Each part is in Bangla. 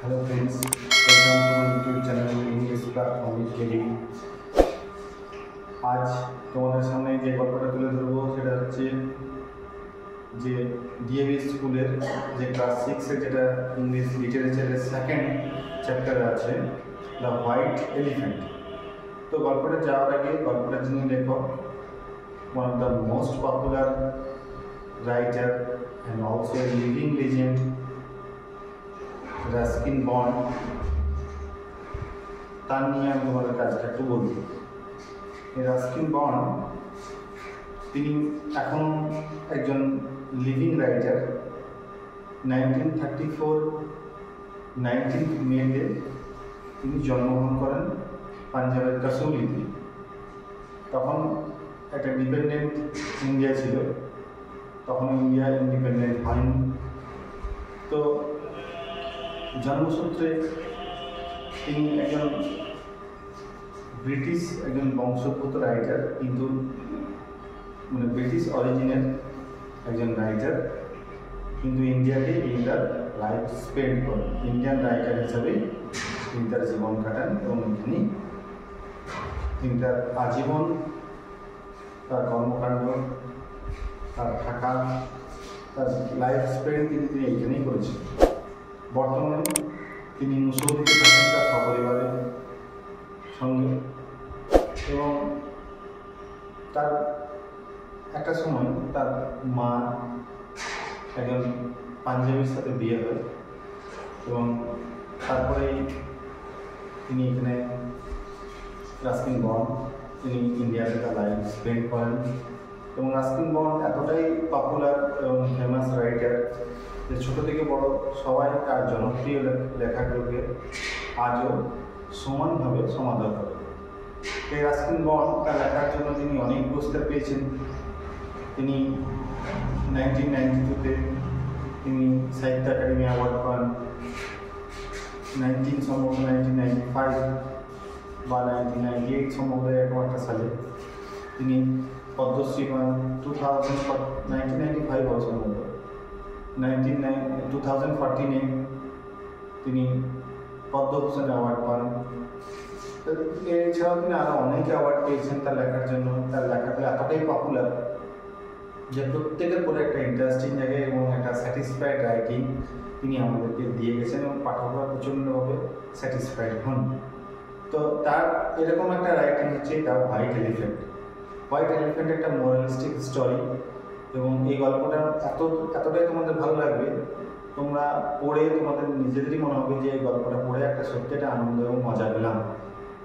Hello friends, welcome to my YouTube channel English Amit KD। आज তোমাদের সামনে যে গল্পটা তুলে ধরবো সেটা হচ্ছে যে ডিএভি স্কুলের যে ক্লাস 6 এর যেটা ইংলিশ লিটারেচারের সেকেন্ড চ্যাপ্টারে আছে দ্য হোয়াইট এলিফ্যান্ট। তো গল্পটা যাওয়ার আগে গল্পটা যিনি লেখক, one of the most popular writer and also a living legend, Ruskin bond, তার নিয়ে আমি তোমাদের কাজটা একটু বলব। এই রাস্কিন বন্ড তিনি এখন একজন লিভিং রাইটার। 1934 19th মেতে তিনি জন্মগ্রহণ করেন পাঞ্জাবের কাসৌলিতে। তখন একটা ডিপেন্ডেন্ট ইন্ডিয়া ছিল, তখন ইন্ডিয়া ইন্ডিপেন্ডেন্ট হয়নি। তো জন্মসূত্রে তিনি একজন ব্রিটিশ একজন বংশোদ্ভূত রাইটার, কিন্তু মানে ব্রিটিশ অরিজিনের একজন রাইটার, কিন্তু ইন্ডিয়াকে তিনি তার লাইফ স্পেন্ড করেন, ইন্ডিয়ান রাইটার হিসাবে তিনি তার জীবন কাটান এবং এখানেই তিনি তার আজীবন তার কর্মকাণ্ড, তার থাকা, তার লাইফ স্পেন্ড তিনি এইখানেই করেছেন। বর্তমানে তিনি মুসৌরিতে থাকেন তার সপরিবারের সঙ্গে, এবং তার একটা সময় তার মা একজন পাঞ্জাবির সাথে বিয়ে হয় এবং তারপরে তিনি এখানে রাস্কিন বন্ড তিনি ইন্ডিয়াতে তার লাইফ স্পেন্ড করেন। এবং রাস্কিন বন্ড এতটাই পপুলার এবং ফেমাস রাইটার যে ছোটো থেকে বড় সবাই তার জনপ্রিয় লেখাগুলোকে আজও সমানভাবে সমাদর করে। এই রাস্কিন বন্ড তার লেখার জন্য তিনি অনেক পুরস্কার পেয়েছেন। তিনি 1992-তে তিনি সাহিত্য একাডেমি অ্যাওয়ার্ড পান, 1995 বা 1998 সম্ভবত এরকম একটা সালে তিনি পদ্মশ্রী পান। 1995 বছর মতো 2014-এ তিনি পদ্মভূষণ অ্যাওয়ার্ড পান। এছাড়াও তিনি আরও অনেক অ্যাওয়ার্ড পেয়েছেন তার লেখার জন্য। তার লেখাগুলো এতটাই পপুলার যে প্রত্যেকের পরে একটা ইন্টারেস্টিং জায়গায় এবং একটা স্যাটিসফাইড রাইটিং তিনি আমাদেরকে দিয়ে গেছেন এবং পাঠকরা প্রচণ্ডভাবে স্যাটিসফাইড হন। তো তার এরকম একটা রাইটিং হচ্ছে the white elephant. White elephant একটা মোরালিস্টিক স্টোরি, এবং এই গল্পটা এতটাই তোমাদের ভালো লাগবে, তোমরা পড়ে তোমাদের নিজেদেরই মনে হবে যে এই গল্পটা পড়ে একটা সত্যি একটা আনন্দ এবং মজা পেলাম,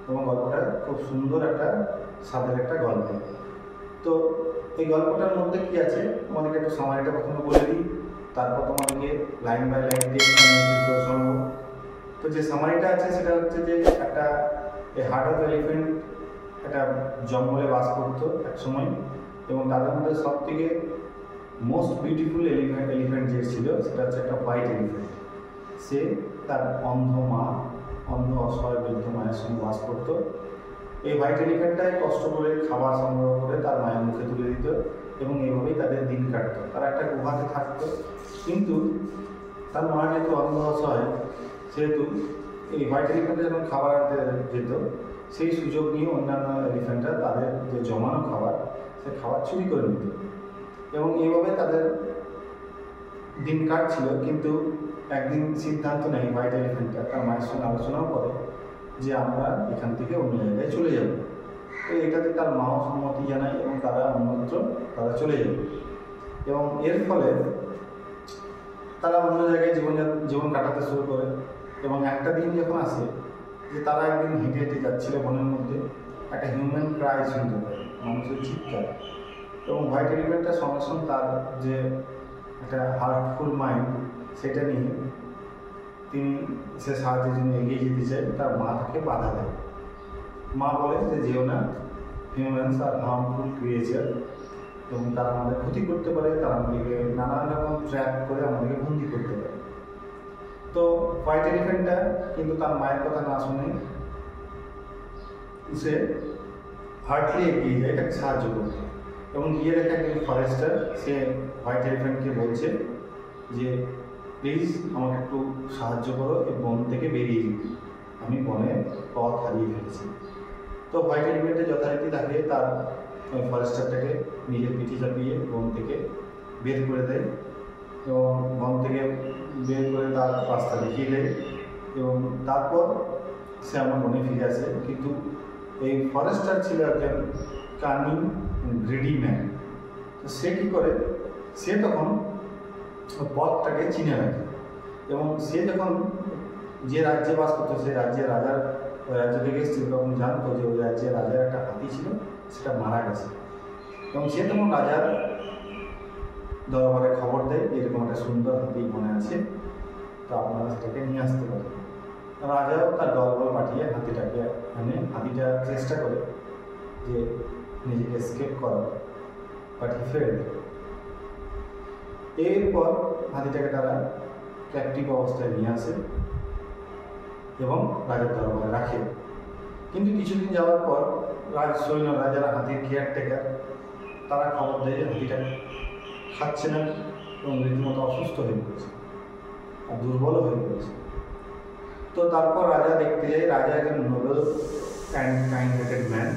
এবং গল্পটা খুব সুন্দর একটা স্বাদের একটা গল্প। তো এই গল্পটার মধ্যে কী আছে তোমাদেরকে একটু সামারিটা প্রথমে বলে দিই, তারপর তোমাদেরকে লাইন বাই লাইন দিয়ে শোনাবো। তো যে সামারিটা আছে সেটা হচ্ছে যে একটা হার্ট অফ এলিফ্যান্ট একটা জঙ্গলে বাস করতো এক সময়, এবং তাদের মধ্যে সব থেকে মোস্ট বিউটিফুল এলিফ্যান্ট যে ছিল সেটা হচ্ছে একটা হোয়াইট এলিফ্যান্ট। সে তার অন্ধ অসহায় বৃদ্ধ মায়ের সঙ্গে বাস করতো। এই হোয়াইট এলিফ্যান্টটাই কষ্ট করে খাবার সংগ্রহ করে তার মায়ের মুখে তুলে দিত, এবং এইভাবেই তাদের দিন কাটতো। তারা একটা গুহাতে থাকতো, কিন্তু তার মা যেহেতু অন্ধ অসহায়, সেহেতু এই হোয়াইট এলিফ্যান্টে যখন খাবার আনতে যেত সেই সুযোগ নিয়ে অন্যান্য এলিফ্যান্টরা তাদের যে জমানো খাবার সে খাবার চুরি করে নিত, এবং এইভাবে তাদের দিন কাটছিল। কিন্তু একদিন সিদ্ধান্ত নেয় হোয়াইট এলিফ্যান্টটা, তার মায়ের সঙ্গে আলোচনাও করে যে আমরা এখান থেকে অন্য জায়গায় চলে যাব। তো এটাতে তার মাও সম্মতি জানায় এবং তারা অন্যত্র চলে যাবে, এবং এর ফলে তারা অন্য জায়গায় জীবন কাটাতে শুরু করে। এবং একটা দিন যখন আসে যে তারা একদিন হেঁটে হেঁটে যাচ্ছিল বনের মধ্যে, একটা হিউম্যান ক্রাই শুনতে পায়, মানুষের চিৎকার, এবং হোয়াইট এলিফ্যান্টটা সঙ্গে সঙ্গে তার যে একটা হার্টফুল মাইন্ড সেটা নিয়ে সে সাহায্যের জন্য এগিয়ে যেতে চায়। তার মা তাকে বাধা দেয়। মা বলে যে যেও না, হিউম্যানস আর হার্মফুল ক্রিয়েচার, এবং তারা আমাদের ক্ষতি করতে পারে, তারা আমাদেরকে নানান রকম ট্র্যাপ করে আমাদেরকে বন্দি করতে পারে। তো হোয়াইট এলিফ্যান্টটা কিন্তু তার মায়ের কথা না শুনে সে হার্টলি এগিয়ে যায় এটাকে সাহায্য করতে, এবং গিয়ে দেখে একজন ফরেস্টার সে হোয়াইট এলিফ্যান্টকে বলছে যে প্লিজ আমাকে একটু সাহায্য করো, এই বন থেকে বেরিয়ে যেতে, আমি বনে পথ হারিয়ে ফেলেছি। তো হোয়াইট এলিফ্যান্টে যথারীতি তাকে তার ওই ফরেস্টারটাকে নিজের পিঠে চাপিয়ে বন থেকে বের করে দেয় এবং বন থেকে বের করে তার রাস্তা দেখিয়ে দেয় এবং তারপর সে আমার বনে ফিরে আসে। কিন্তু এই ফরেস্টার ছিল একজন কানিং গ্রিডি ম্যান। তো সে কী করে, সে তখন পথটাকে চিনে রাখে এবং সে যখন যে রাজ্যে বাস করতো সেই রাজ্যের রাজার রাজ্য থেকে এসেছিল তখন জানতো যে ওই রাজ্যের রাজার একটা হাতি ছিল, সেটা মারা গেছে এবং সে তখন রাজার দরবারে খবর দেয় এরকম একটা সুন্দর হাতি মনে আছে, তো আপনারা সেটাকে নিয়ে আসতে পারেন। রাজাও তার দলবল পাঠিয়ে হাতিটাকে হাতিটা চেষ্টা করে যে নিজেকে এসকেপ করার, বাট হি ফেল্ড। এরপর হাতিটাকে তারা ক্যাপটিভ অবস্থায় নিয়ে আসে এবং রাজার দরবারে রাখে। কিন্তু কিছুদিন যাওয়ার পর সৈন্যরা যারা হাতির কেয়ারটেকার তারা খবর দেয় যে হাতিটা খাচ্ছে না এবং রীতিমতো অসুস্থ হয়ে পড়েছে আর দুর্বল হয়ে পড়েছে। তো তারপর রাজা দেখতে যায়, রাজা একজন নোবেল কাইন্ড ম্যান।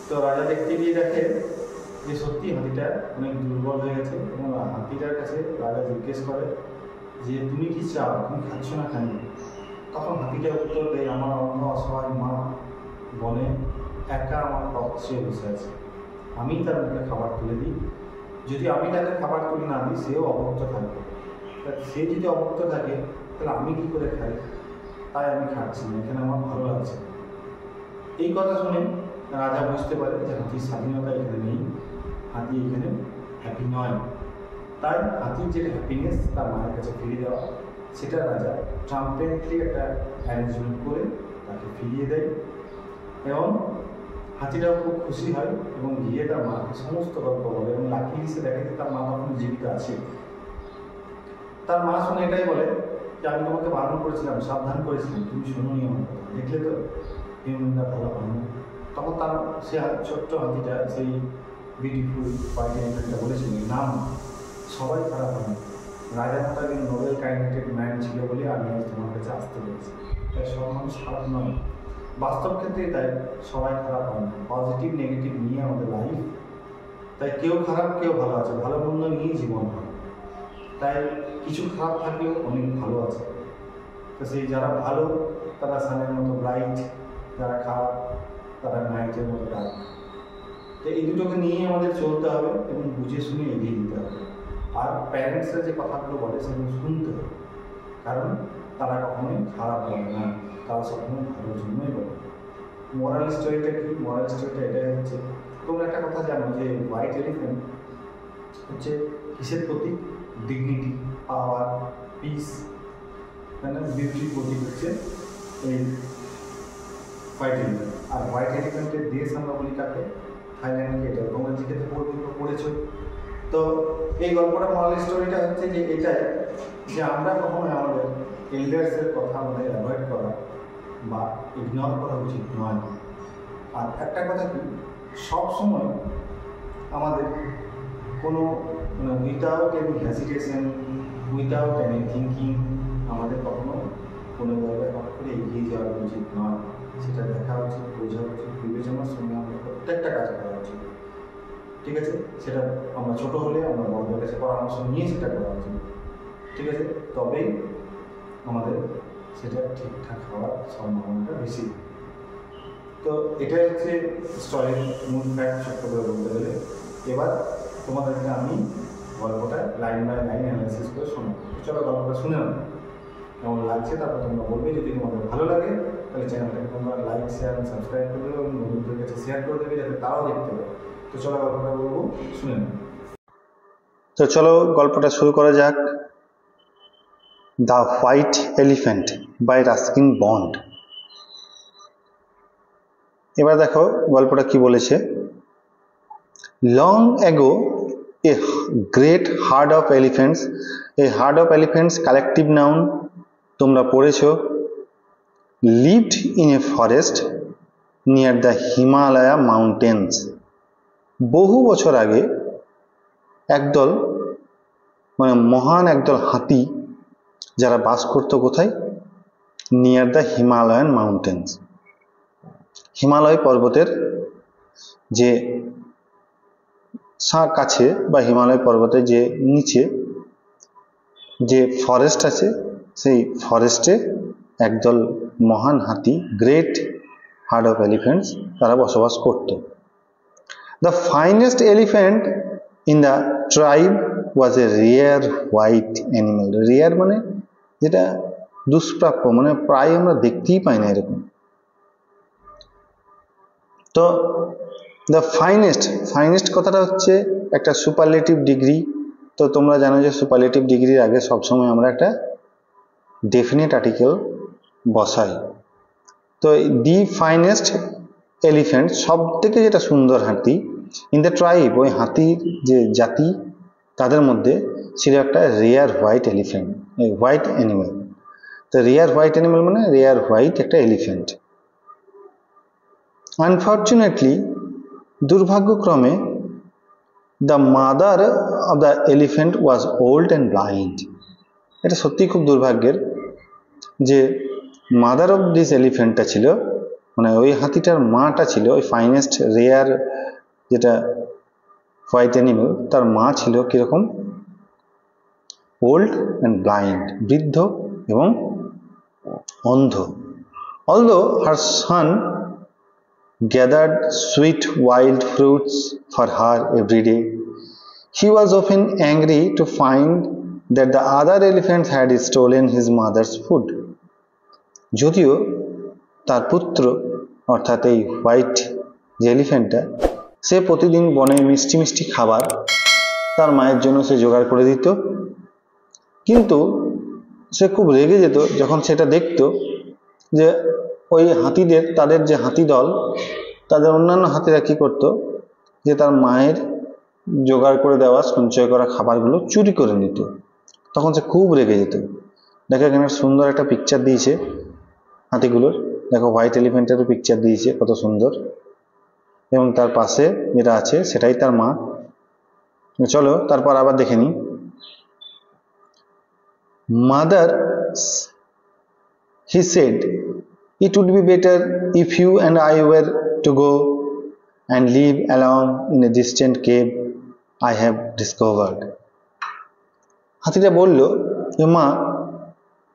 তো রাজা দেখতে গিয়ে দেখে যে সত্যি হাতিটা অনেক দুর্বল হয়ে গেছে এবং হাতিটার কাছে রাজা জিজ্ঞেস করে যে তুমি কি চাও, তুমি খাচ্ছ না কেন? তখন হাতিটা উত্তর দেয়, আমার অন্ধ অসহায় মা বনে একা আমার পথ চেয়ে বসে আছে, আমি তার মুখে খাবার তুলে দিই, যদি আমি তাকে খাবার তুলে না দিই সেও অভুক্ত থাকবে, সে যদি অভুক্ত থাকে তাহলে আমি কী করে খাই, তাই আমি খাচ্ছি না, এখানে আমার ভালো লাগছে। এই কথা শুনে রাজা বুঝতে পারে যে হাতির স্বাধীনতা এখানে নেই, হাতি এখানে হ্যাপি নয়। তাই হাতির যে হ্যাপিনেস তার মায়ের কাছে ফিরিয়ে দেওয়া, সেটা রাজা ট্রাম্পেন্টলি একটা অ্যারেঞ্জমেন্ট করে তাকে ফিরিয়ে দেয় এবং হাতিটাও খুব খুশি হয় এবং গিয়ে তার মাকে সমস্ত গল্প বলে এবং লাকিলি সে দেখে যে তার মা তখন জীবিত আছে। তার মা শুনে এটাই বলে যে আমি তোমাকে বারণ করেছিলাম, সাবধান করেছিলাম, তুমি শোনোনি আমার কথা, দেখলে তো হিউম্যানরা ভালো হয় না। তখন তার সে ছোট্ট হাতিটা সেই বিউটিফুল হোয়াইট এলিফ্যান্টটা বলেছিল, নাম সবাই খারাপ হয় না, রাজার মতো একজন নোবেল কাইন্ডেড ম্যান ছিল বলে আমি আজ তোমার কাছে আসতে পেরেছি, তাই সব মানুষ খারাপ নয়। বাস্তব ক্ষেত্রে তাই সবাই খারাপ হয় না, পজিটিভ নেগেটিভ নিয়ে আমাদের লাইফ, তাই কেউ খারাপ কেউ ভালো আছে, ভালো মন্দ নিয়েই জীবন হয়, তাই কিছু খারাপ থাকলেও অনেক ভালো আছে। তো সেই যারা ভালো তারা সানের মতো ব্রাইট, যারা খারাপ তারা নাইটের মতো ডার্ক। তো এই দুটোকে নিয়ে আমাদের চলতে হবে এবং বুঝে শুনে এগিয়ে দিতে হবে। আর প্যারেন্টসরা যে কথাগুলো বলে সেগুলো শুনতে হবে, কারণ তারা কখনোই খারাপ বলে না, তারা সবসময় ভালোর জন্যই বলে। মোরাল স্টোরিটা কি? মোরাল স্টোরিটা এটাই হচ্ছে, তোমরা একটা কথা জানো যে হোয়াইট এলিফ্যান্ট হচ্ছে কিসের প্রতীক? ডিগনিটি, পাওয়ার, পিস, মানে বিউটির প্রতীক হচ্ছে এই হোয়াইট এলিফ্যান্ট। আর হোয়াইট এলিফ্যান্টের দেশ আমরা বলি কাকে? থাইল্যান্ডকে। এটা তোমরা জিজ্ঞেস পড়েছো। তো এই গল্পটা মোরাল স্টোরিটা হচ্ছে যে এটাই যে আমরা কখনোই আমাদের এল্ডার্সের কথা আমাদের অ্যাভয়েড করা বা ইগনোর করা উচিত নয়। আর একটা কথা কি, সবসময় আমাদের কোনো without any hesitation, without any thinking আমাদের কখনো কোনো জায়গায় হট করে এগিয়ে যাওয়া উচিত নয়। সেটা দেখা উচিত, বোঝা উচিত, বিবেচনার সঙ্গে আমাদের প্রত্যেকটা কাজ করা উচিত। ঠিক আছে? সেটা আমরা ছোটো হলে আমরা বড়দের কাছে পরামর্শ নিয়ে সেটা করা উচিত। ঠিক আছে? তবেই আমাদের সেটা ঠিকঠাক হওয়ার সম্ভাবনাটা বেশি। তো এটাই হচ্ছে স্টোরির মূল ফ্যাক্ট, সত্য করে বলতে গেলে। এবার তোমাদেরকে আমি গল্পটা লাইন বাই লাইন অ্যানালাইসিস করে শোনাবো। চলো গল্পটা শুনে নাও, কেমন লাগছে তারপর তোমরা বলবে। যদি তোমাদের ভালো লাগে তাহলে চ্যানেলটাকে তোমরা লাইক, শেয়ার, সাবস্ক্রাইব করে দেবে এবং বন্ধুদের কাছে শেয়ার করে দেবে যাতে তারাও দেখতে পাবে। তো চলো গল্পটা বলবো, শুনে নাও। তো চলো গল্পটা শুরু করা যাক। The white elephant by Ruskin Bond. এবার দেখো গল্পটা কি বলেছে। Long ago a great herd of elephants, a herd of elephants collective noun, তোমরা পড়েছো, lived in a forest near the Himalaya mountains. বহু বছর আগে একদল মহান একদল হাতি যারা বাস করতো কোথায়? Near the Himalayan mountains, Himalaya পর্বতের যে কাছে বা হিমালয় পর্বতের যে নিচে যে ফরেস্ট আছে, সেই ফরেস্টে একদল মহান হাতি, গ্রেট হার্ড অফ এলিফ্যান্টস, তারা বসবাস করত। The finest elephant in the tribe was a rare white animal. Rare মানে যেটা দুষ্প্রাপ্য, মানে প্রায় আমরা দেখতেই পাই না এরকম। তো দ্য ফাইনেস্ট কথাটা হচ্ছে একটা সুপারলেটিভ ডিগ্রি। তো তোমরা জানো যে সুপারলেটিভ ডিগ্রির আগে সবসময় আমরা একটা ডেফিনেট আর্টিকেল বসাই। তো দি ফাইনেস্ট এলিফ্যান্ট, সব থেকে যেটা সুন্দর হাতি, ইন দ্য ট্রাইব, ওই হাতির যে জাতি তাদের মধ্যে ছিল একটা rare white elephant, white animal. তো রেয়ার হোয়াইট অ্যানিমেল মানে রেয়ার হোয়াইট একটা এলিফ্যান্ট। আনফর্চুনেটলি, দুর্ভাগ্যক্রমে, the mother of the elephant was old and blind. এটা সত্যিই খুব দুর্ভাগ্যের যে মাদার অফ দিস এলিফ্যান্টটা ছিল, মানে ওই হাতিটার মাটা ছিল, ওই ফাইনেস্ট রেয়ার যেটা হোয়াইট অ্যানিমেল, তার মা ছিল কিরকম? ওল্ড অ্যান্ড ব্লাইন্ড, বৃদ্ধ এবং অন্ধ। Although her son gathered sweet wild fruits for her every day, he was often angry to find that the other elephants had stolen his mother's food. যদিও তার পুত্র অর্থাৎ এই হোয়াইট যে এলিফ্যান্টটা, সে প্রতিদিন বনে মিষ্টি মিষ্টি খাবার তার মায়ের জন্য সে জোগাড় করে দিত, কিন্তু সে খুব রেগে যেত যখন সেটা দেখতো যে ওই হাতিদের, তাদের যে হাতি দল, তাদের অন্যান্য হাতিরা কি করতো, যে তার মায়ের জোগাড় করে দেওয়া সঞ্চয় করা খাবারগুলো চুরি করে নিত। তখন সে খুব রেগে যেত। দেখো এখানে সুন্দর একটা পিকচার দিয়েছে হাতিগুলোর, দেখো হোয়াইট এলিফ্যান্টেরও পিকচার দিয়েছে, কত সুন্দর, এবং তার পাশে যেটা আছে সেটাই তার মা। চলো তারপর আবার দেখে নিই। Mother, he said, it would be better if you and I were to go and live alone in a distant cave I have discovered. হাতিটা বলল যে মা,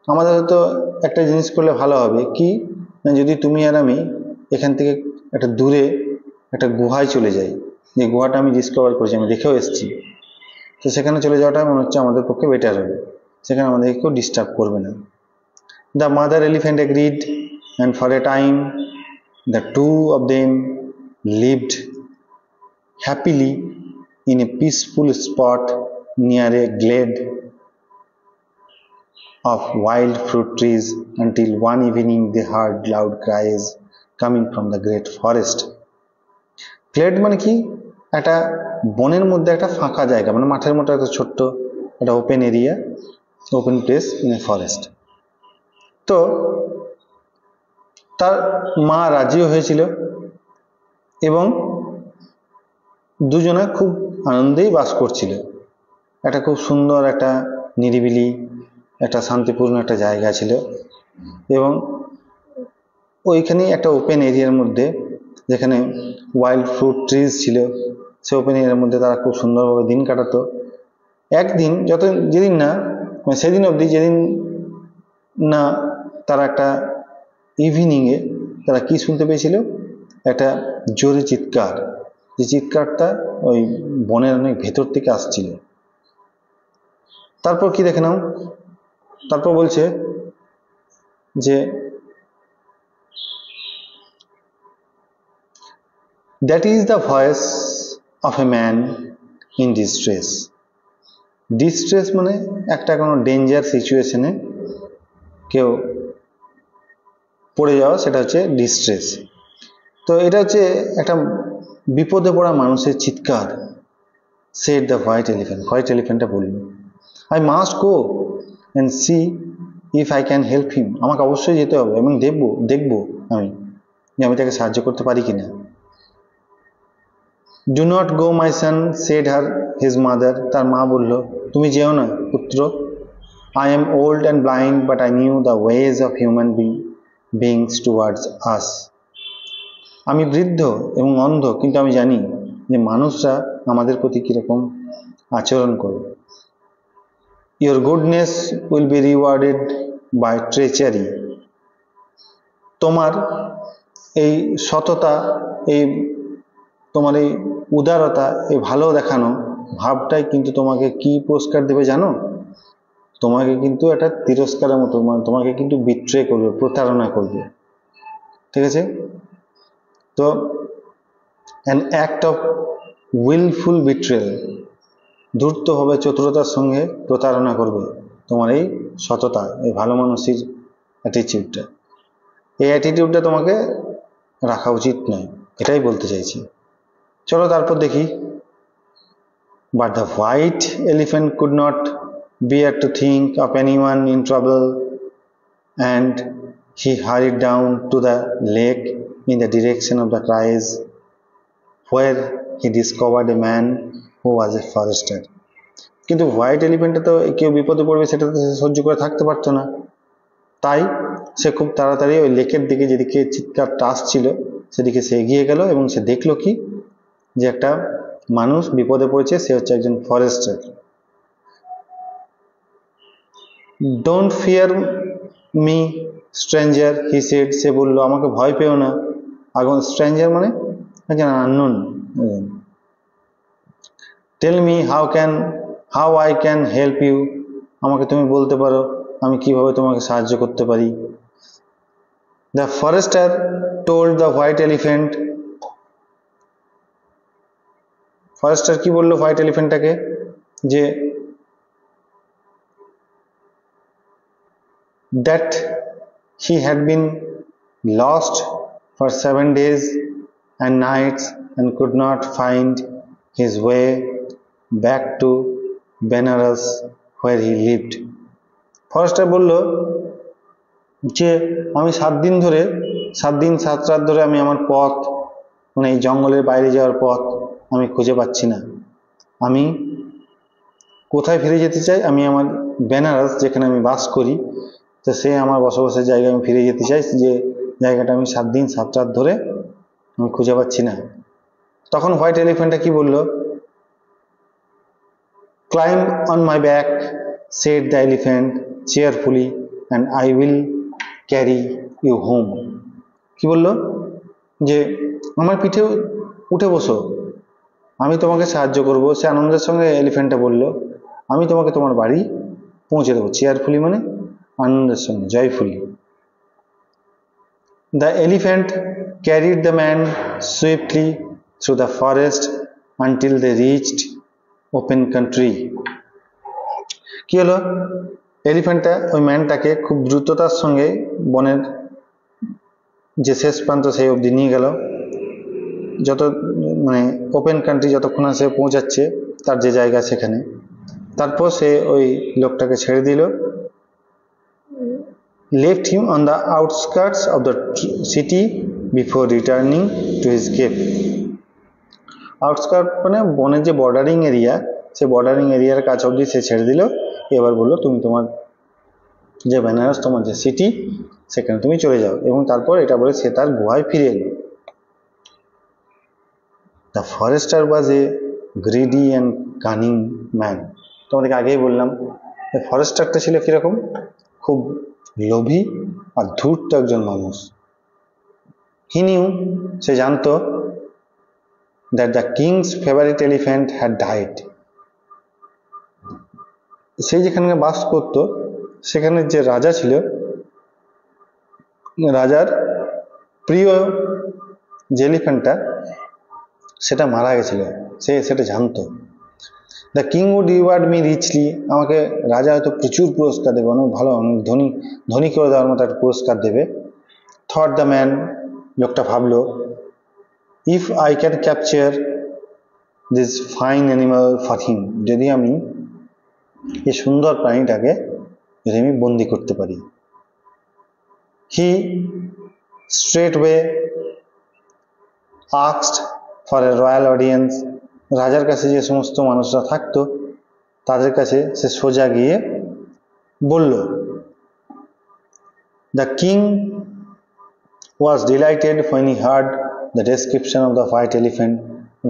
আমাদের তো একটা জিনিস করলে ভালো হবে, কি না, যদি তুমি আর আমি এখান থেকে একটা দূরে একটা গুহায় চলে যাই, যে গুহাটা আমি ডিসকভার করেছি, আমি দেখেও এসেছি, তো সেখানে চলে যাওয়াটা মনে হচ্ছে আমাদের পক্ষে বেটার হবে, সেখানে আমাদেরকে কেউ ডিস্টার্ব করবে না। The mother elephant agreed, and for a time the two of them lived happily in a peaceful spot near a glade of wild fruit trees until one evening they heard loud cries coming from the great forest. Glade মানে কি? একটা বনের মধ্যে একটা ফাঁকা জায়গা, মানে মাঠের মতো একটা ছোট্ট একটা open area, open place in a forest. তো তার মা রাজিও হয়েছিল এবং দুজনে খুব আনন্দেই বাস করছিল। একটা খুব সুন্দর একটা নিরিবিলি একটা শান্তিপূর্ণ একটা জায়গা ছিল, এবং ওইখানেই একটা ওপেন এরিয়ার মধ্যে যেখানে ওয়াইল্ড ফ্রুট ট্রিজ ছিল, সে ওপেন এরিয়ার মধ্যে তারা খুব সুন্দরভাবে দিন কাটাতো। একদিন যেদিন না, সেদিন অবধি যেদিন না তারা একটা ইভিনিংয়ে তারা কি শুনতে পেয়েছিল, একটা জোরে চিৎকার, যে চিৎকারটা ওই বনের অনেক ভেতর থেকে আসছিল। তারপর কি দেখে নাও, তারপর বলছে যে that is the voice of a man in distress. Distress মানে একটা কোনো ডেঞ্জার সিচুয়েশনে কেউ পড়ে যাওয়া, সেটা হচ্ছে ডিস্ট্রেস। তো এটা হচ্ছে একটা বিপদে পড়া মানুষের চিৎকার। Said the white elephant, white এলিফ্যান্টটা বলল, I must go and see if I can help him. আমাকে অবশ্যই যেতে হবে এবং দেখবো আমি যে আমি তাকে সাহায্য করতে পারি কিনা। Do not go my son, said his mother. তার মা বলল, তুমি যেও না পুত্র, I am old and blind, but I knew the ways of human beings towards us. আমি বৃদ্ধ এবং অন্ধ, কিন্তু আমি জানি যে মানুষরা আমাদের প্রতি কিরকম আচরণ করবে। Your goodness will be rewarded by treachery. তোমার এই সততা, এই তোমার এই উদারতা, এই ভালো দেখানো ভাবটাই কিন্তু তোমাকে কি পুরস্কার দেবে জানো? তোমাকে কিন্তু একটা তিরস্কারের মতো, মানে তোমাকে কিন্তু বিট্রে করবে, প্রতারণা করবে। ঠিক আছে? তো an act of willful betrayal, ধূর্তভাবে চতুরতার সঙ্গে প্রতারণা করবে তোমার এই সততা, এই ভালো মানুষের অ্যাটিটিউডটা। এই অ্যাটিটিউডটা তোমাকে রাখা উচিত নয়, এটাই বলতে চাইছি। চলো তারপর দেখি। But the white elephant could not bear to think of anyone in trouble, and he hurried down to the lake in the direction of the cries, where he discovered a man who was a forester. কিন্তু হোয়াইট এলিফ্যান্টটা তো কেউ বিপদে পড়বে সেটা তো সে সহ্য করে থাকতে পারতো না, তাই সে খুব তাড়াতাড়ি ওই লেকের দিকে, যেদিকে চিৎকারটা আসছিল সেদিকে সে এগিয়ে গেল, এবং সে দেখলো কি, যে একটা মানুষ বিপদে পড়েছে, সে হচ্ছে একজন forester. Don't fear me stranger, he said, সে বললো আমাকে ভয় পেও না। এখন স্ট্রেঞ্জার মানে একজন unknown. Tell me how I can help you, আমাকে তুমি বলতে পারো আমি কিভাবে তোমাকে সাহায্য করতে পারি। The Forster told the white elephant, Forster কি বললো হোয়াইট এলিফ্যান্টটাকে, যে that he had been lost for 7 days and nights and could not find his way back to Benares where he lived. Forster বলল যে আমি 7 দিন 7 রাত ধরে আমি আমার পথ, মানে এই জঙ্গলের বাইরে যাওয়ার পথ আমি খুঁজে পাচ্ছি না। আমি কোথায় ফিরে যেতে চাই? আমি আমার বেনারস, যেখানে আমি বাস করি, তো সে আমার বসবাসের জায়গায় আমি ফিরে যেতে চাই, যে জায়গাটা আমি 7 দিন 7 রাত ধরে আমি খুঁজে পাচ্ছি না। তখন হোয়াইট এলিফ্যান্টটা কি বলল? Climb on my back, said the elephant cheerfully, and I will carry you home. কি বলল? যে আমার পিঠে উঠে বসো, আমি তোমাকে সাহায্য করব। সে আনন্দের সঙ্গে এলিফ্যান্টটা বলল আমি তোমাকে তোমার বাড়ি পৌঁছে দেবো। চেয়ারফুলি মানে আনন্দের সঙ্গে, joyfully. The elephant carried the man swiftly through the forest until they reached open country. কি হলো? এলিফ্যান্টটা ওই ম্যানটাকে খুব দ্রুততার সঙ্গে বনের যে শেষ প্রান্ত সেই অবধি নিয়ে গেল, যত মানে ওপেন কান্ট্রি, যতক্ষণ সে পৌঁছাচ্ছে তার যে জায়গা সেখানে। তারপর সে ওই লোকটাকে ছেড়ে দিল। left him on the outskirts of the city before returning to his cave. Outskirt মানে বনের যে বর্ডারিং এরিয়া, সে বর্ডারিং এরিয়ার কাছে অবধি সে ছেড়ে দিল। এবার বললো তুমি তোমার যে বেনারস, তোমার যে সিটি, সেখানে তুমি চলে যাও। এবং তারপর এটা বলে সে তার গুহায় ফিরে এলো। The forester was a greedy and cunning man. তোমাদেরকে আগেই বললাম ফরেস্টারটা ছিল কিরকম, খুব লোভী আর ধূর্ত একজন মানুষ। হি নিউ, সে জানতো, that the king's favorite elephant had died. সে যেখানে বাস করত সেখানে যে রাজা ছিল, রাজার প্রিয় যে এলিফ্যান্টটা সেটা মারা গেছিল, সে সেটা জানতো। The king would reward me richly, আমাকে রাজা হয়তো প্রচুর পুরস্কার দেবে, অনেক ভালো, অনেক ধনী করে দেওয়ার মতো একটা পুরস্কার দেবে। থট দ্য ম্যান, লোকটা ভাবলো, if I can capture this fine animal for him, যদি আমি এই সুন্দর প্রাণীটাকে যদি আমি বন্দি করতে পারি। হি straightway asked for a royal audience. রাজার কাছে যে সমস্ত মানুষরা থাকতো তাদের কাছে সে সোজা গিয়ে বলল। The king was delighted when he heard the description of the white elephant.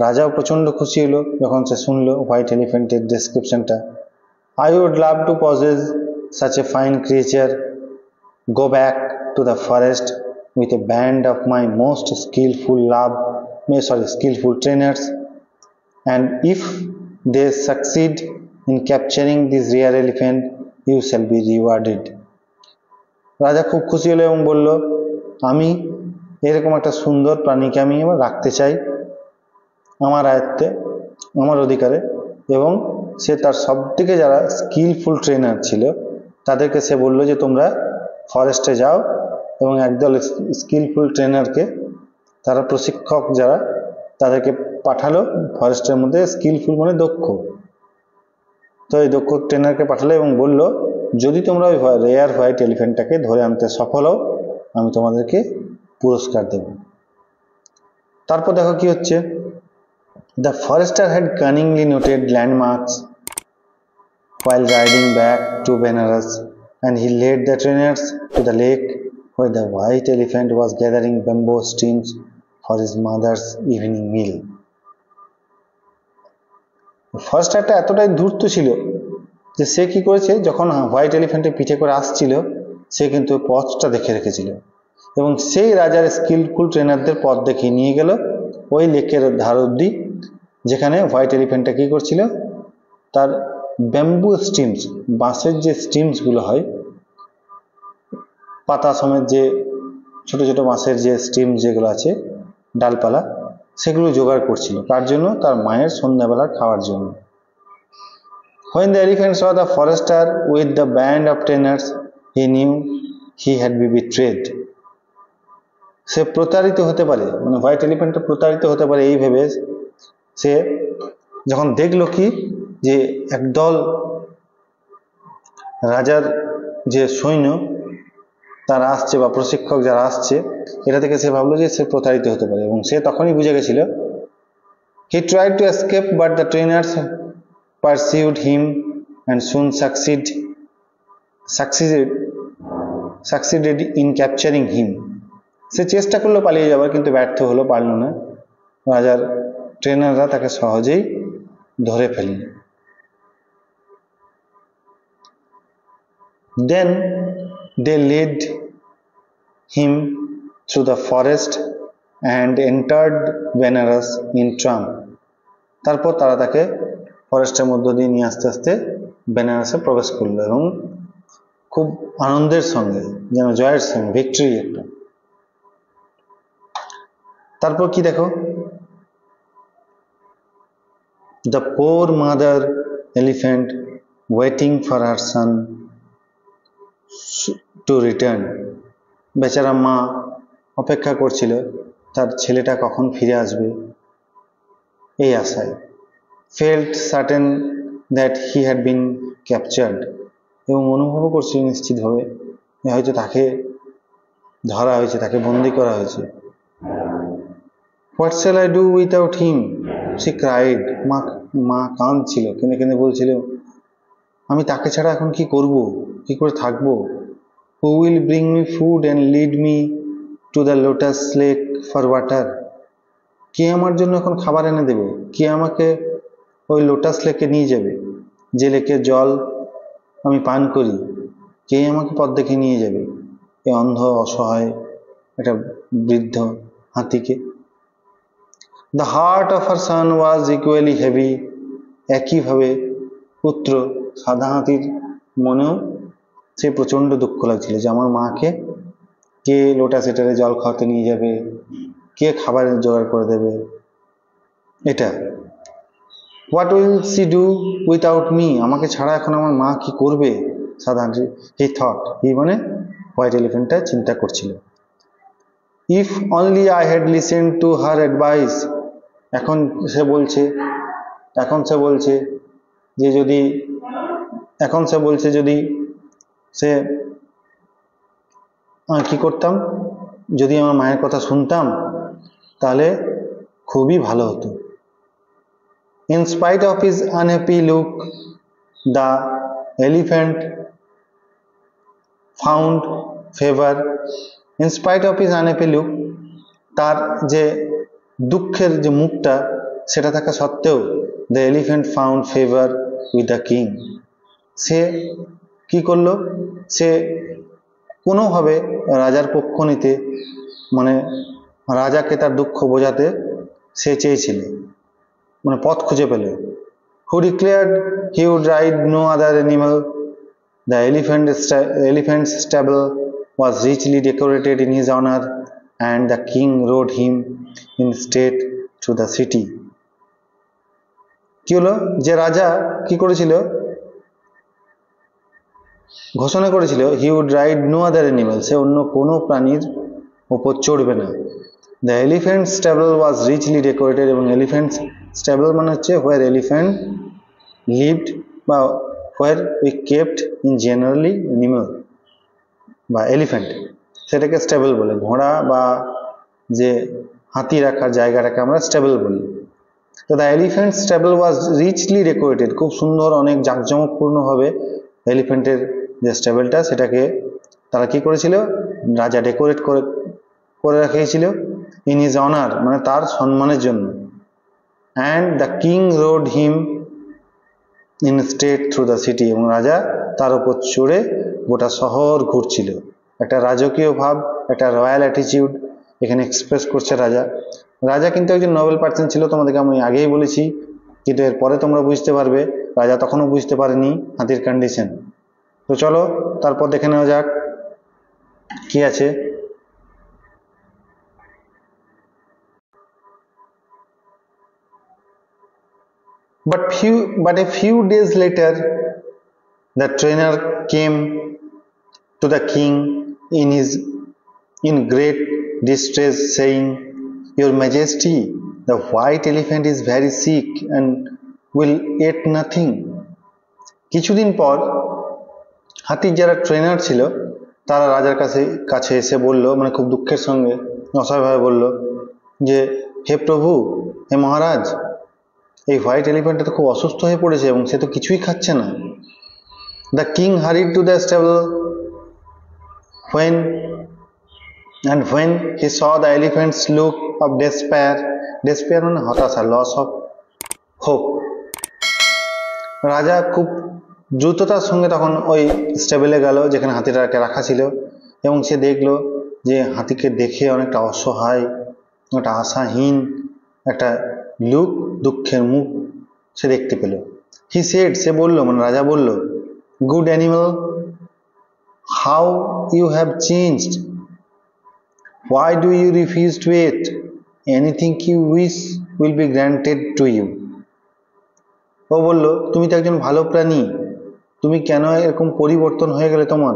রাজাও প্রচন্ড খুশি হলো যখন সে শুনলো white এলিফ্যান্টের ডেসক্রিপশনটা। I would love to possess such a fine creature. Go back to the forest with a band of my most skillful trainers, and if they succeed in capturing this rare elephant, you shall be rewarded. রাজা খুব খুশি হলো এবং বলল, আমি এরকম একটা সুন্দর প্রাণীকে আমি রাখতে চাই আমার আয়ত্তে, আমার অধিকারে, এবং সে তার সবথেকে যারা স্কিলফুল ট্রেনার ছিল তাদেরকে সে বলল যে তোমরা ফরেস্টে যাও এবং একদল স্কিলফুল ট্রেনারকে, তারা প্রশিক্ষক যারা, তাদেরকে পাঠালো ফরেস্টের মধ্যে। স্কিলফুল মানে দক্ষ, তো এই দক্ষ ট্রেনারকে পাঠালো এবং বলল যদি তোমরা ওই রেয়ার হোয়াইট এলিফ্যান্টটাকে ধরে আনতে সফল হও আমি তোমাদেরকে পুরস্কার দেব। তারপর দেখো কি হচ্ছে। The forester had cunningly noted landmarks while riding back to Benares, and he led the trainers to the lake where the white elephant was gathering bamboo stems for his mother's evening meal. ফরেস্টারটা এতটাই ধূর্ত ছিল যে সে কি করেছে, যখন হোয়াইট এলিফ্যান্টের পিঠে করে আসছিল সে কিন্তু পথটা দেখে রেখেছিল এবং সেই রাজার স্কিলফুল ট্রেনারদের পথ দেখিয়ে নিয়ে গেল ওই লেকের ধার অব্দি, যেখানে হোয়াইট এলিফ্যান্টটা কি করছিল, তার ব্যাম্বু স্টিমস, বাঁশের যে স্টিমসগুলো হয়, পাতা সমেত যে ছোট ছোট বাঁশের যে স্টিম যেগুলো আছে, ডালপালা, সেগুলো জোগাড় করছিল। কার জন্য? তার মায়ের সন্ধ্যাবেলা খাওয়ার জন্য। When the elephant saw the forester with the band of trainers, he knew he had been betrayed. সে প্রতারিত হতে পারে, মানে হোয়াইট এলিফ্যান্টটা প্রতারিত হতে পারে এই ভেবে সে যখন দেখলো কি যে একদল রাজার যে সৈন্য তারা আসছে বা প্রশিক্ষক যারা আসছে, এটা থেকে সে ভাবলো যে সে প্রতারিত হতে পারে এবং সে তখনই বুঝে গেছিল। He tried to escape but the trainers pursued him and soon succeeded in capturing him. সে চেষ্টা করলো পালিয়ে যাবার, কিন্তু ব্যর্থ হলো, পারল না। রাজার ট্রেনাররা তাকে সহজেই ধরে ফেলল। Then they led him through the forest and entered Benares in triumph. তারপর তারা তাকে ফরেস্টের মধ্য দিয়ে নিয়ে আস্তে আস্তে বেনারসে প্রবেশ করলো এবং খুব আনন্দের সঙ্গে, যেন জয়ের সঙ্গে, ভিক্টরি একটা। তারপর কি দেখো, the poor mother elephant waiting for her son to return. বেচারা মা অপেক্ষা করছিল তার ছেলেটা কখন ফিরে আসবে এই আশায়। felt certain that he had been captured, এবং অনুভব করছিল নিশ্চিতভাবে হয়তো তাকে ধরা হয়েছে, তাকে বন্দী করা হয়েছে। What shall I do without him? She cried. মা কাঁদছিল, কেঁদে কেঁদে বলছিল আমি তাকে ছাড়া এখন কি করব, কি করে থাকবো? Who will bring me food and lead me to the lotus lake for water? কে আমার জন্য এখন খাবার এনে দেবে? কে আমাকে ওই লোটাস লেকে নিয়ে যাবে, যে লেকের জল আমি পান করি? কে আমাকে পথ দেখে নিয়ে যাবে এই অন্ধ অসহায় একটা বৃদ্ধ হাতিকে? The heart of her son was equally heavy. একইভাবে পুত্র সাদা হাতির মনেও সে প্রচন্ড দুঃখ লাগছিল যে আমার মাকে কে লোটাস এটারে জল খাওয়াতে নিয়ে যাবে, কে খাবারের জোগাড় করে দেবে, এটা। What will she do without me? আমাকে ছাড়া এখন আমার মা কি করবে? সাদা হাতি, he thought, he মানে হোয়াইট এলিফ্যান্টটা চিন্তা করছিল। If only I had listened to her advice. এখন সে বলছে যদি সে কি করতাম, যদি আমার মায়ের কথা শুনতাম তাহলে খুবই ভালো হতো। In spite of his unhappy look, the elephant found favor in spite of his unhappy look, তার যে দুঃখের যে মুখটা সেটা থাকা সত্ত্বেও the elephant found favor with the king. সে কি করলো, সে কোনোভাবে রাজার পক্ষ নিতে, মানে রাজাকে তার দুঃখ বোঝাতে সে চেয়েছিল, মানে পথ খুঁজে পেল। Who declared he would ride no other animal. The elephant's stable was richly decorated in his honor, and the king rode him in state to the city. কি হলো, যে রাজা কি করেছিল, ঘোষণা করেছিল he would ride no other animal, সে অন্য কোনো প্রাণীর উপর চড়বে না। The elephant's stable was richly decorated, এবং elephant's stable মানে হচ্ছে where elephant lived বা where we kept in generally animal বা elephant, সেটাকে স্টেবল বলে। ঘোড়া বা যে হাতি রাখার জায়গাটাকে আমরা স্টেবল বলি। তো the elephant stable was রিচলি decorated, খুব সুন্দর, অনেক জাঁকজমকপূর্ণ ভাবে এলিফ্যান্টের যে স্টেবলটা সেটাকে তারা কি করেছিল, রাজা ডেকোরেট করে রাখিয়েছিল ইন হিজ অনার, মানে তার সম্মানের জন্য। And the king road him in state through the city, এবং রাজা তার উপর চড়ে গোটা শহর ঘুরছিল। একটা রাজকীয় ভাব, একটা রয়্যাল অ্যাটিটিউড এখানে এক্সপ্রেস করছে রাজা। রাজা কিন্তু একজন নোবেল পার্সন ছিল, তোমাদেরকে আমি আগেই বলেছি, কিন্তু এরপরে তোমরা বুঝতে পারবে রাজা তখনও বুঝতে পারেনি হাতির কন্ডিশন। তো চলো তারপর দেখে নেওয়া যাক কি আছে। But a few days later, the trainer came to the king in great distress, saying, "Your Majesty, the white elephant is very sick and will eat nothing." কিছুদিন পর হাতির যারা ট্রেনার ছিল তারা রাজার কাছে এসে বলল, মানে খুব দুঃখের সঙ্গে অসহায়ভাবে বলল যে, হে প্রভু, হে মহারাজ, এই হোয়াইট এলিফ্যান্টটা তো খুব অসুস্থ হয়ে পড়েছে এবং সে তো কিছুই খাচ্ছে না। The king হারিড to the stable when he saw the elephant's look of despair মানে হতাশা, loss of hope, রাজা খুব দ্রুততার সঙ্গে তখন ওই স্টেবলে গেল যেখানে হাতিটাকে রাখা ছিল, এবং সে দেখলো যে হাতিকে দেখে অনেকটা অসহায়, একটা আশাহীন একটা লুক, দুঃখের মুখ সে দেখতে পেল। হি সেড, সে বলল, মানে রাজা বলল, good animal, how you have changed, why do you refuse to eat? Anything you wish will be granted to you. ও বলল, তুমি তো একজন ভালো প্রাণী, তুমি কেন এরকম পরিবর্তন হয়ে গেলে, তোমার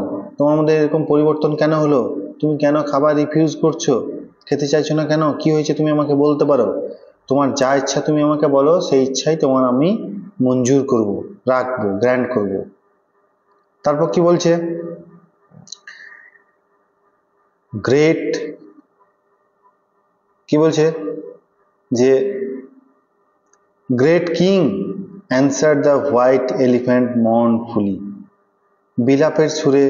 মধ্যে এরকম পরিবর্তন কেন হলো? তুমি কেন খাবার রিফিউজ করছো, খেতে চাইছো না কেন? কি হয়েছে তুমি আমাকে বলতে পারো, তোমার যা ইচ্ছা তুমি আমাকে বলো, সেই ইচ্ছাই তোমার আমি মঞ্জুর করব, রাখবো, গ্র্যান্ট করব। তারপর কি বলছে, গ্রেট, কি বলছে যে great king answered the white elephant mournfully, বিলাপের সুরে,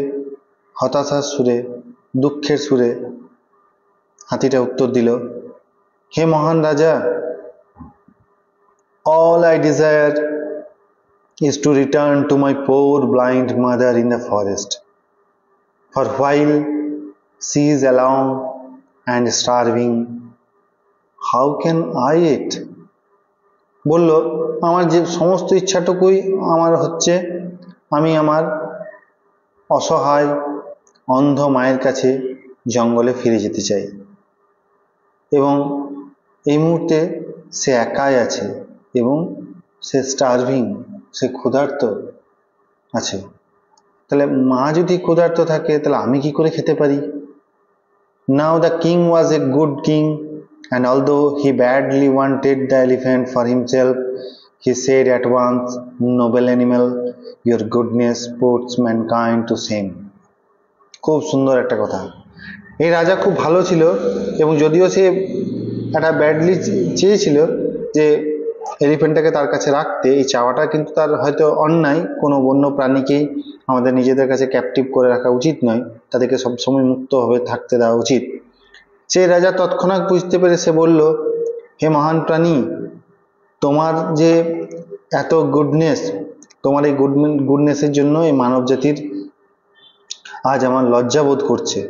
হতাশার সুরে, দুঃখের সুরে হাতিটা উত্তর দিল, হে মহান রাজা, all I desire is to return to my poor blind mother in the forest, for while she is alone and starving, how can I eat? বলল, আমার যে সমস্ত ইচ্ছাটুকুই আমার হচ্ছে, আমি আমার অসহায় অন্ধ মায়ের কাছে জঙ্গলে ফিরে যেতে চাই, এবং এই মুহূর্তে সে একাই আছে এবং সে স্টারভিং, সে ক্ষুধার্ত আছে। তাহলে মা যদি ক্ষুধার্ত থাকে তাহলে আমি কি করে খেতে পারি? Now the king was a good king, and although he badly wanted the elephant for himself, he said at once, noble animal, your goodness puts mankind to shame. খুব সুন্দর একটা কথা। এই রাজা খুব ভালো ছিল, এবং যদিও সে একটা ব্যাডলি চেয়েছিল যে এলিফ্যান্টটাকে তার কাছে রাখতে, এই চাওয়াটা কিন্তু তার হয়তো অন্যায়, কোনো বন্য প্রাণীকেই আমাদের নিজেদের কাছে ক্যাপটিভ করে রাখা উচিত নয়, তাদেরকে সবসময় মুক্তভাবে থাকতে দেওয়া উচিত। সেই রাজা তৎক্ষণাৎ বুঝতে পেরে সে বলল, হে মহান প্রাণী, তোমার যে এত গুডনেস, তোমার এই গুডনেসের জন্য এই মানব জাতির আজ আমার লজ্জা বোধ করছে।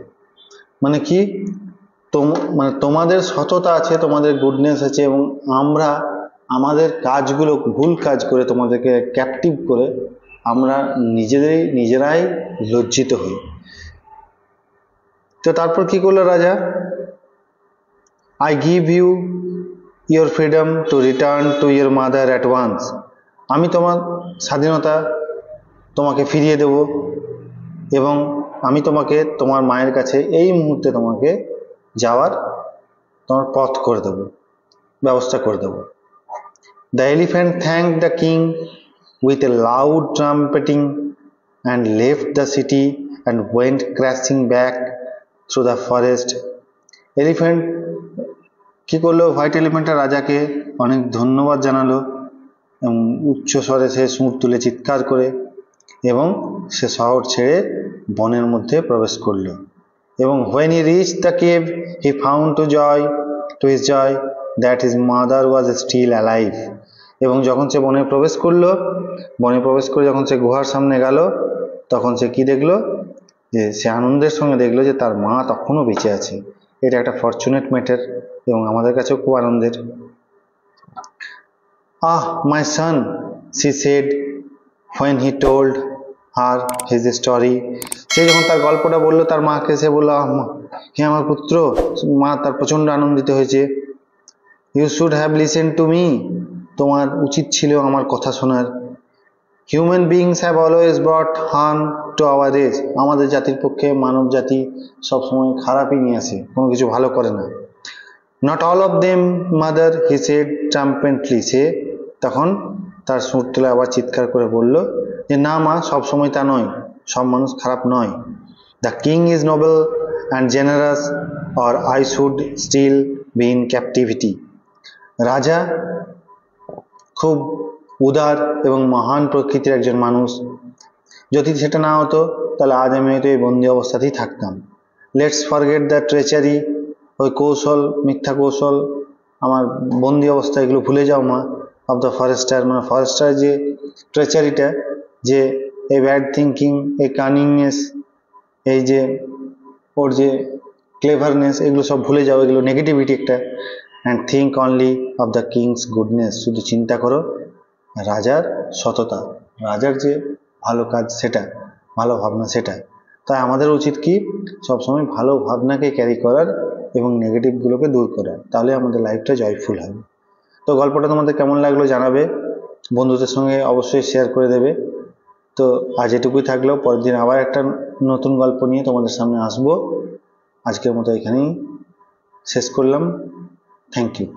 মানে কি, মানে তোমাদের সততা আছে, তোমাদের গুডনেস আছে, এবং আমরা আমাদের কাজগুলো ভুল কাজ করে তোমাদেরকে ক্যাপটিভ করে আমরা নিজেরাই লজ্জিত হই। তো তারপর কি করলো রাজা, I give you your freedom to return to your mother at once. আমি তোমার স্বাধীনতা তোমাকে ফিরিয়ে দেব, এবং আমি তোমাকে তোমার মায়ের কাছে এই মুহূর্তে তোমাকে যাওয়ার তোমার পথ করে দেব, ব্যবস্থা করে দেব। The elephant thanked the king with a loud trumpeting and left the city and went crashing back through the forest. Elephant কি করলো, হোয়াইট এলিফ্যান্টটা রাজাকে অনেক ধন্যবাদ জানালো এবং উচ্চ স্বরে সে সুর তুলে চিৎকার করে, এবং সে শহর ছেড়ে বনের মধ্যে প্রবেশ করলো। এবং when he reached the cave he found to his joy that his mother was still alive. এবং যখন সে বনে প্রবেশ করলো, বনে প্রবেশ করে যখন সে গুহার সামনে গেল, তখন সে কি দেখলো, যে সে আনন্দের সঙ্গে দেখলো যে তার মা তখনও বেঁচে আছে। এটা একটা ফরচুনেট ম্যাটার এবং আমাদের কাছেও খুব আনন্দের। My son, she said when he told her his story. সে যখন তার গল্পটা বললো তার মাকে, সে বললো, হে আমার পুত্র। মা তার প্রচন্ড আনন্দিত হয়েছে। You should have listened to me. তোমার উচিত ছিল আমার কথা শোনার। Human beings have always brought harm to our race. আমাদের জাতির পক্ষে মানব জাতি সবসময় খারাপই নিয়ে আসে, কোনো কিছু ভালো করে না। Not all of them, mother, he said triumphantly. সে তখন তার সুর তুলে আবার চিৎকার করে বলল যে না মা, সব সময় তা নয়, সব মানুষ খারাপ নয়। The king is noble and generous, or I should still be in captivity. রাজা খুব উদার এবং মহান প্রকৃতির একজন মানুষ, যদি সেটা না হতো তাহলে আজ আমি হয়তো এই বন্দি অবস্থাতেই থাকতাম। লেটস ফরগেট দ্য ট্রেচারি, ওই কৌশল, মিথ্যা কৌশল, আমার বন্দি অবস্থা, এগুলো ভুলে যাও মা। অফ দ্য ফরেস্টার, মানে ফরেস্টার যে ট্রেচারিটা, যে এই ব্যাড থিঙ্কিং, এই কানিংনেস, এই যে ওর যে ক্লেভারনেস, এগুলো সব ভুলে যাও, এগুলো নেগেটিভিটি একটা। And think only of the king's goodness, শুধু চিন্তা করো রাজার সততা, রাজার যে ভালো কাজ সেটা, ভালো ভাবনা সেটা। তাই আমাদের উচিত কি, সবসময় ভালো ভাবনাকে ক্যারি করার এবং নেগেটিভগুলোকে দূর করার, তাহলে আমাদের লাইফটা জয়ফুল হবে। তো গল্পটা তোমাদের কেমন লাগলো জানাবে, বন্ধুদের সঙ্গে অবশ্যই শেয়ার করে দেবে। তো আজ এটুকুই থাকলো, পরের দিন আবার একটা নতুন গল্প নিয়ে তোমাদের সামনে আসবো। আজকের মতো এখানেই শেষ করলাম। Thank you.